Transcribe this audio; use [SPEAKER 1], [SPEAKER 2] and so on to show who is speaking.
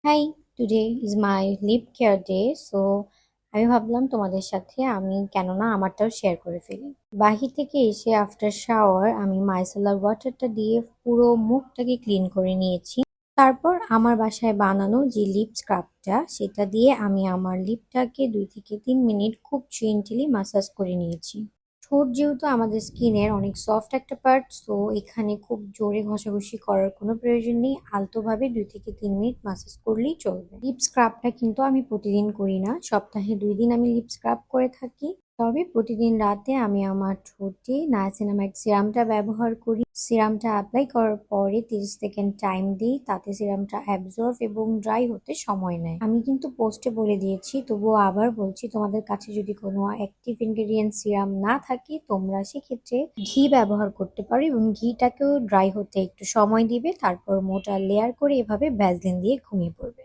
[SPEAKER 1] High, today is my lip care day. So আমি ভাবলাম তোমাদের সাথে আমি কেননা আমারটাও শেয়ার করে ফেলি। বাহির থেকে এসে আফটার শাওয়ার আমি মাইসেলার ওয়াটারটা দিয়ে পুরো মুখটাকে ক্লিন করে নিয়েছি। তারপর আমার বাসায় বানানো যে লিপ স্ক্রাবটা সেটা দিয়ে আমি আমার লিপটাকে 2 থেকে 3 মিনিট খুব জেন্টলি মাসাজ করে নিয়েছি। ঠোঁট যেহেতু আমাদের স্কিনের অনেক সফট একটা পার্ট, সো এখানে খুব জোরে ঘষাঘষি করার কোনো প্রয়োজন নেই। আলতোভাবে 2 থেকে 3 মিনিট মাসাজ করলেই চলবে। লিপ স্ক্রাবটা কিন্তু আমি প্রতিদিন করি না, সপ্তাহে 2 দিন আমি লিপ স্ক্রাব করে থাকি। তবে প্রতিদিন রাতে আমি আমার ঠোঁটে নায়াসিনামাইড সিরামটা ব্যবহার করি। সিরামটা অ্যাপ্লাই করার পরে 30 সেকেন্ড টাইম দিই, তাতে সিরামটা অ্যাবজর্ব এবং ড্রাই হতে সময় নেয়। আমি কিন্তু পোস্টে বলে দিয়েছি, তবুও আবার বলছি, তোমাদের কাছে যদি কোনো অ্যাক্টিভ ইনগ্রেডিয়েন্ট সিরাম না থাকে তোমরা সেক্ষেত্রে ঘি ব্যবহার করতে পারো এবং ঘিটাকেও ড্রাই হতে একটু সময় দিবে, তারপর মোটা লেয়ার করে এভাবে ভ্যাসলিন দিয়ে ঘুমিয়ে পড়বে।